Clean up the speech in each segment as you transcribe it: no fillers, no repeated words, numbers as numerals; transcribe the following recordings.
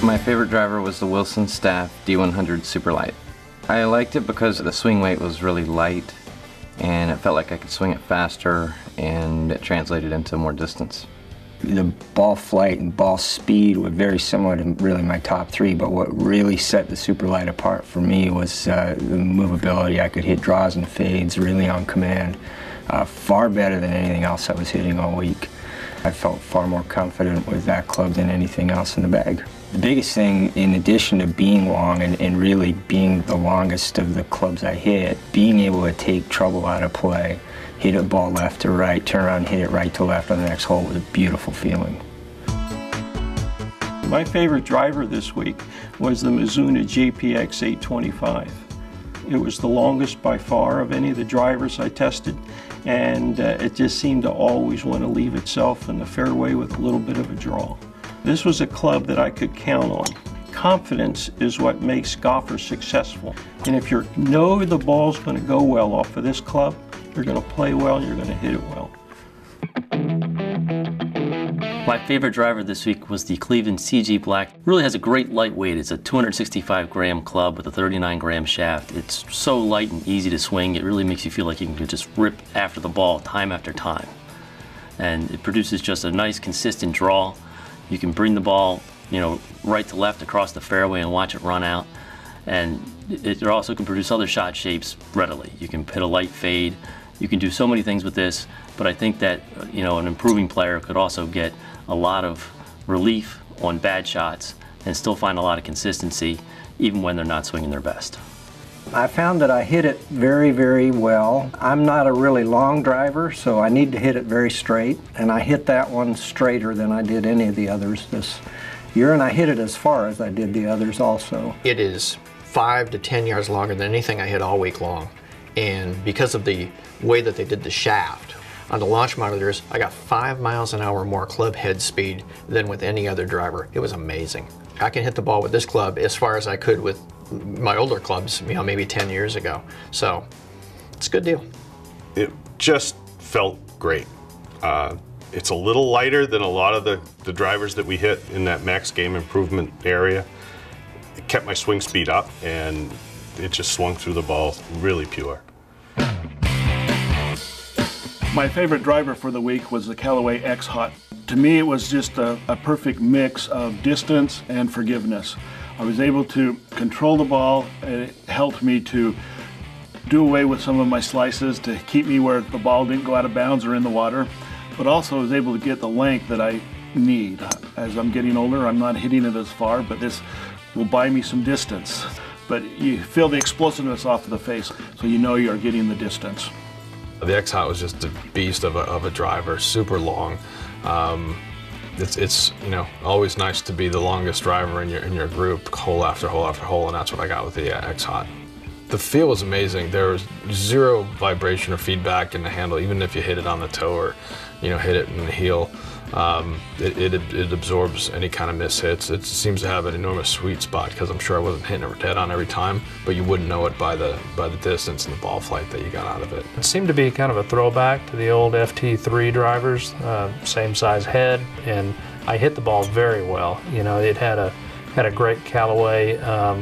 My favorite driver was the Wilson Staff D100 Superlight. I liked it because the swing weight was really light and it felt like I could swing it faster and it translated into more distance. The ball flight and ball speed were very similar to really my top three, but what really set the Superlight apart for me was the movability. I could hit draws and fades really on command, far better than anything else I was hitting all week. I felt far more confident with that club than anything else in the bag. The biggest thing, in addition to being long and really being the longest of the clubs I hit, being able to take trouble out of play, hit a ball left to right, turn around, hit it right to left on the next hole was a beautiful feeling. My favorite driver this week was the Mizuno JPX-825. It was the longest by far of any of the drivers I tested, and it just seemed to always want to leave itself in the fairway with a little bit of a draw. This was a club that I could count on. Confidence is what makes golfers successful, and if you know the ball's going to go well off of this club, you're going to play well and you're going to hit it well. My favorite driver this week was the Cleveland CG Black. It really has a great lightweight. It's a 265-gram club with a 39-gram shaft. It's so light and easy to swing. It really makes you feel like you can just rip after the ball time after time. And it produces just a nice, consistent draw. You can bring the ball, right to left across the fairway and watch it run out. And it also can produce other shot shapes readily. You can hit a light fade. You can do so many things with this, but I think that an improving player could also get a lot of relief on bad shots and still find a lot of consistency even when they're not swinging their best. I found that I hit it very, very well. I'm not a really long driver, so I need to hit it very straight, and I hit that one straighter than I did any of the others this year, and I hit it as far as I did the others also. It is 5 to 10 yards longer than anything I hit all week long, and because of the way that they did the shaft on the launch monitors, I got 5 miles an hour more club head speed than with any other driver. It was amazing. I can hit the ball with this club as far as I could with my older clubs, maybe 10 years ago. So it's a good deal. It just felt great. It's a little lighter than a lot of the drivers that we hit in that max game improvement area. It kept my swing speed up and it just swung through the ball really pure. My favorite driver for the week was the Callaway X Hot. To me, it was just a perfect mix of distance and forgiveness. I was able to control the ball, and it helped me to do away with some of my slices to keep me where the ball didn't go out of bounds or in the water, but also was able to get the length that I need. As I'm getting older, I'm not hitting it as far, but this will buy me some distance. But you feel the explosiveness off of the face, so you know you're getting the distance. The X Hot was just a beast of a driver, super long. It's always nice to be the longest driver in your group, hole after hole after hole, and that's what I got with the X Hot. The feel was amazing. There was zero vibration or feedback in the handle, even if you hit it on the toe or hit it in the heel. It absorbs any kind of miss hits. It seems to have an enormous sweet spot because I'm sure I wasn't hitting it dead on every time, but you wouldn't know it by the distance and the ball flight that you got out of it. It seemed to be kind of a throwback to the old FT3 drivers, same size head, and I hit the ball very well. It had a great Callaway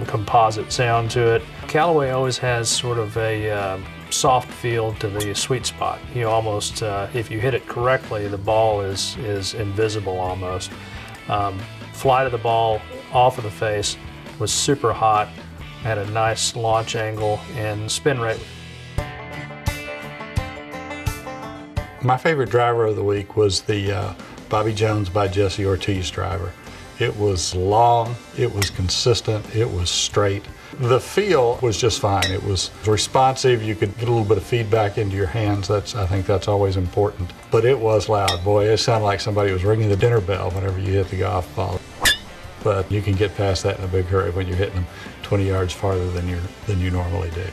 composite sound to it. Callaway always has sort of a soft feel to the sweet spot. You almost, if you hit it correctly, the ball is invisible almost. Fly to the ball off of the face was super hot, had a nice launch angle and spin rate. My favorite driver of the week was the Bobby Jones by Jesse Ortiz driver. It was long, it was consistent, it was straight. The feel was just fine. It was responsive. You could get a little bit of feedback into your hands. I think that's always important. But it was loud. Boy, it sounded like somebody was ringing the dinner bell whenever you hit the golf ball. But you can get past that in a big hurry when you're hitting them 20 yards farther than you normally do.